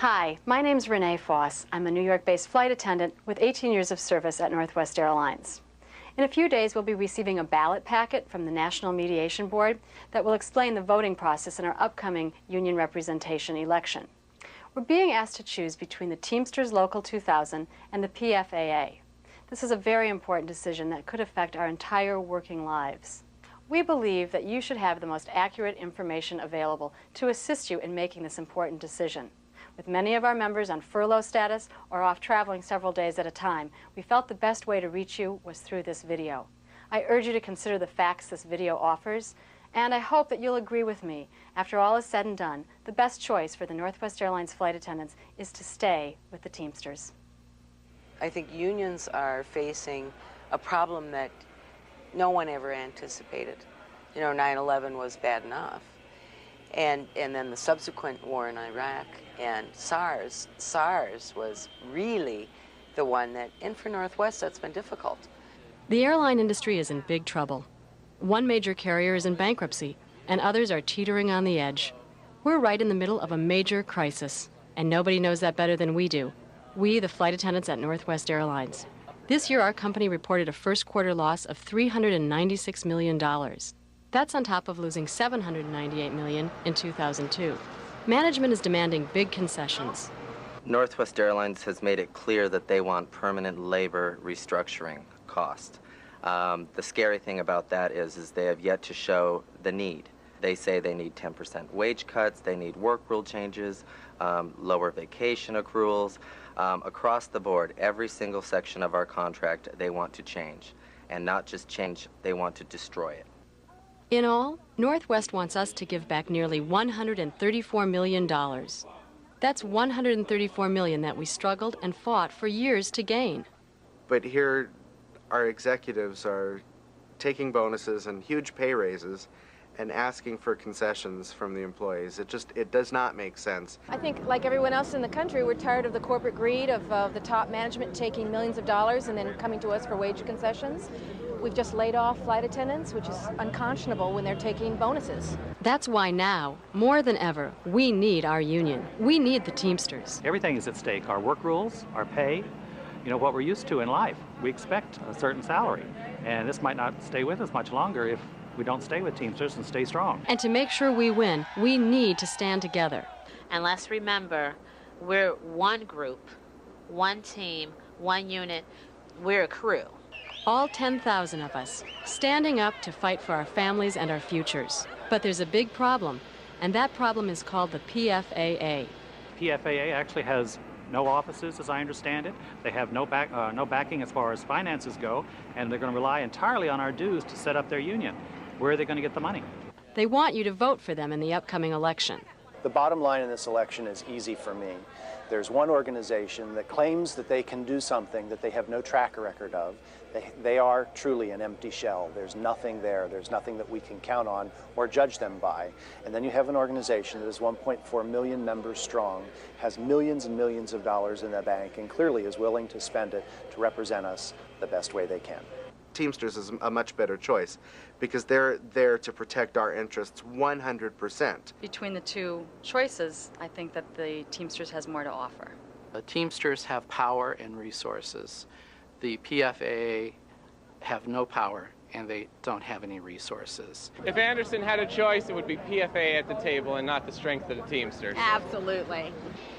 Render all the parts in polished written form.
Hi, my name's Renee Foss. I'm a New York-based flight attendant with 18 years of service at Northwest Airlines. In a few days, we'll be receiving a ballot packet from the National Mediation Board that will explain the voting process in our upcoming union representation election. We're being asked to choose between the Teamsters Local 2000 and the PFAA. This is a very important decision that could affect our entire working lives. We believe that you should have the most accurate information available to assist you in making this important decision. With many of our members on furlough status or off traveling several days at a time, we felt the best way to reach you was through this video. I urge you to consider the facts this video offers, and I hope that you'll agree with me. After all is said and done, the best choice for the Northwest Airlines flight attendants is to stay with the Teamsters. I think unions are facing a problem that no one ever anticipated. You know, 9/11 was bad enough. And then the subsequent war in Iraq and SARS was really the one that, and for Northwest, that's been difficult. The airline industry is in big trouble. One major carrier is in bankruptcy, and others are teetering on the edge. We're right in the middle of a major crisis, and nobody knows that better than we do. We, the flight attendants at Northwest Airlines. This year, our company reported a first quarter loss of $396 million. That's on top of losing $798 million in 2002. Management is demanding big concessions. Northwest Airlines has made it clear that they want permanent labor restructuring cost. The scary thing about that is they have yet to show the need. They say they need 10% wage cuts, they need work rule changes, lower vacation accruals. Across the board, every single section of our contract they want to change. And not just change, they want to destroy it. In all, Northwest wants us to give back nearly $134 million. That's $134 million that we struggled and fought for years to gain. But here, our executives are taking bonuses and huge pay raises and asking for concessions from the employees. It does not make sense. I think, like everyone else in the country, we're tired of the corporate greed of the top management taking millions of dollars and then coming to us for wage concessions. We've just laid off flight attendants, which is unconscionable when they're taking bonuses. That's why now, more than ever, we need our union. We need the Teamsters. Everything is at stake. Our work rules, our pay, what we're used to in life. We expect a certain salary, and this might not stay with us much longer if we don't stay with Teamsters and stay strong. And to make sure we win, we need to stand together. And let's remember, we're one group, one team, one unit. We're a crew. All 10,000 of us, standing up to fight for our families and our futures. But there's a big problem, and that problem is called the PFAA. PFAA actually has no offices, as I understand it. They have no backing as far as finances go, and they're going to rely entirely on our dues to set up their union. Where are they going to get the money? They want you to vote for them in the upcoming election. The bottom line in this election is easy for me. There's one organization that claims that they can do something that they have no track record of. They are truly an empty shell. There's nothing there. There's nothing that we can count on or judge them by. And then you have an organization that is 1.4 million members strong, has millions and millions of dollars in the bank, and clearly is willing to spend it to represent us the best way they can. Teamsters is a much better choice because they're there to protect our interests 100%. Between the two choices, I think that the Teamsters has more to offer. The Teamsters have power and resources. The PFAA have no power and they don't have any resources. If Anderson had a choice, it would be PFAA at the table and not the strength of the Teamsters. Absolutely.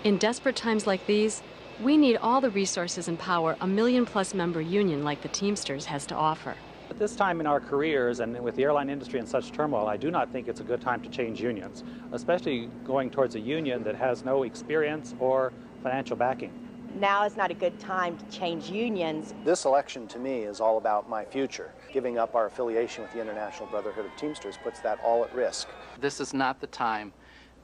In desperate times like these, we need all the resources and power a million-plus member union like the Teamsters has to offer. At this time in our careers and with the airline industry in such turmoil, I do not think it's a good time to change unions, especially going towards a union that has no experience or financial backing. Now is not a good time to change unions. This election, to me, is all about my future. Giving up our affiliation with the International Brotherhood of Teamsters puts that all at risk. This is not the time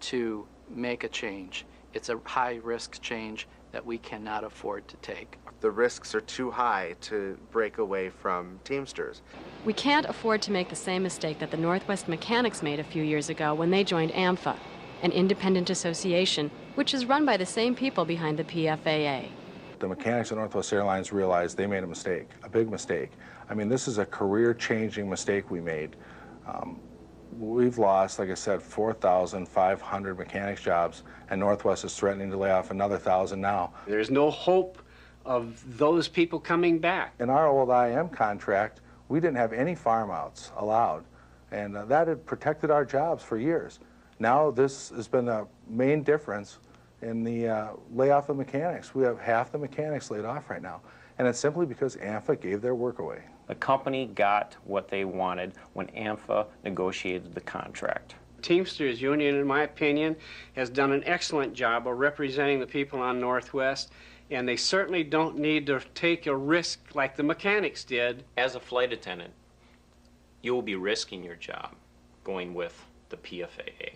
to make a change. It's a high-risk change that we cannot afford to take. The risks are too high to break away from Teamsters. We can't afford to make the same mistake that the Northwest Mechanics made a few years ago when they joined AMFA, an independent association which is run by the same people behind the PFAA. The mechanics at Northwest Airlines realized they made a mistake, a big mistake. I mean, this is a career-changing mistake we made. we've lost, like I said, 4,500 mechanics jobs, and Northwest is threatening to lay off another 1,000 now. There's no hope of those people coming back. In our old IM contract, we didn't have any farm outs allowed, and that had protected our jobs for years. Now this has been a main difference in the layoff of mechanics. We have half the mechanics laid off right now, and it's simply because AMFA gave their work away. The company got what they wanted when AMFA negotiated the contract. Teamsters Union, in my opinion, has done an excellent job of representing the people on Northwest, and they certainly don't need to take a risk like the mechanics did. As a flight attendant, you will be risking your job going with the PFAA.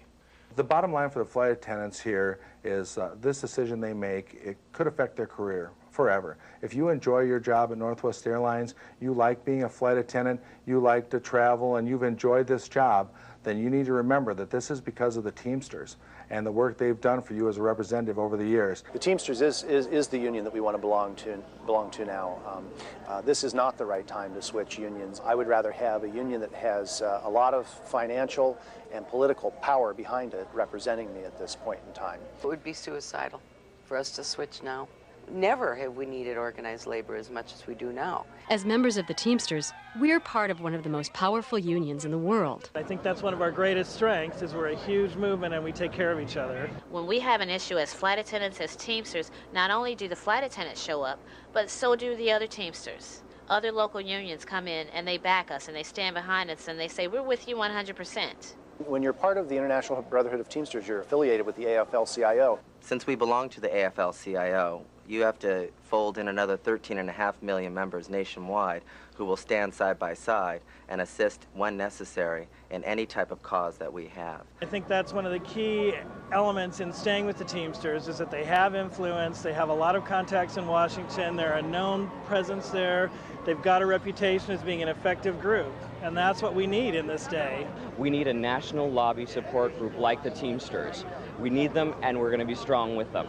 The bottom line for the flight attendants here is this decision they make, it could affect their career forever. If you enjoy your job at Northwest Airlines, you like being a flight attendant, you like to travel, and you've enjoyed this job, then you need to remember that this is because of the Teamsters and the work they've done for you as a representative over the years. The Teamsters is the union that we want to belong to now. This is not the right time to switch unions. I would rather have a union that has a lot of financial and political power behind it representing me at this point in time. It would be suicidal for us to switch now. Never have we needed organized labor as much as we do now. As members of the Teamsters, we're part of one of the most powerful unions in the world. I think that's one of our greatest strengths, is we're a huge movement and we take care of each other. When we have an issue as flight attendants, as Teamsters, not only do the flight attendants show up, but so do the other Teamsters. Other local unions come in and they back us and they stand behind us and they say, we're with you 100%. When you're part of the International Brotherhood of Teamsters, you're affiliated with the AFL-CIO. Since we belong to the AFL-CIO, you have to fold in another 13.5 million members nationwide who will stand side by side and assist when necessary in any type of cause that we have. I think that's one of the key elements in staying with the Teamsters, is that they have influence, they have a lot of contacts in Washington, they're a known presence there, they've got a reputation as being an effective group, and that's what we need in this day. We need a national lobby support group like the Teamsters. We need them, and we're going to be strong with them.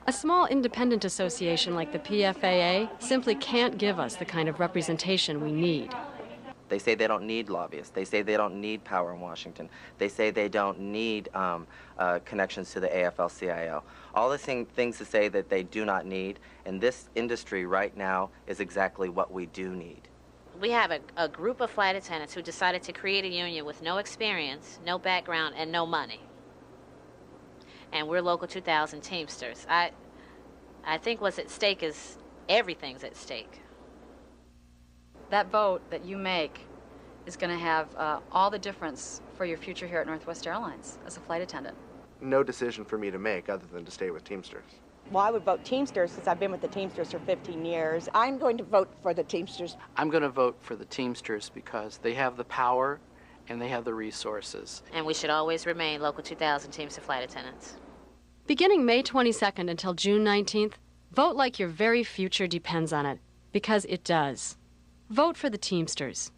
A small independent association like the PFAA simply can't give us the kind of representation we need. They say they don't need lobbyists. They say they don't need power in Washington. They say they don't need connections to the AFL-CIO. All the things to say that they do not need, and this industry right now is exactly what we do need. We have a group of flight attendants who decided to create a union with no experience, no background, and no money. And we're Local 2000 Teamsters. I think what's at stake is everything's at stake. That vote that you make is going to have all the difference for your future here at Northwest Airlines as a flight attendant. No decision for me to make other than to stay with Teamsters. Well, I would vote Teamsters since I've been with the Teamsters for 15 years. I'm going to vote for the Teamsters. I'm going to vote for the Teamsters because they have the power and they have the resources. And we should always remain Local 2000 Teamster flight attendants. Beginning May 22nd until June 19th, vote like your very future depends on it, because it does. Vote for the Teamsters.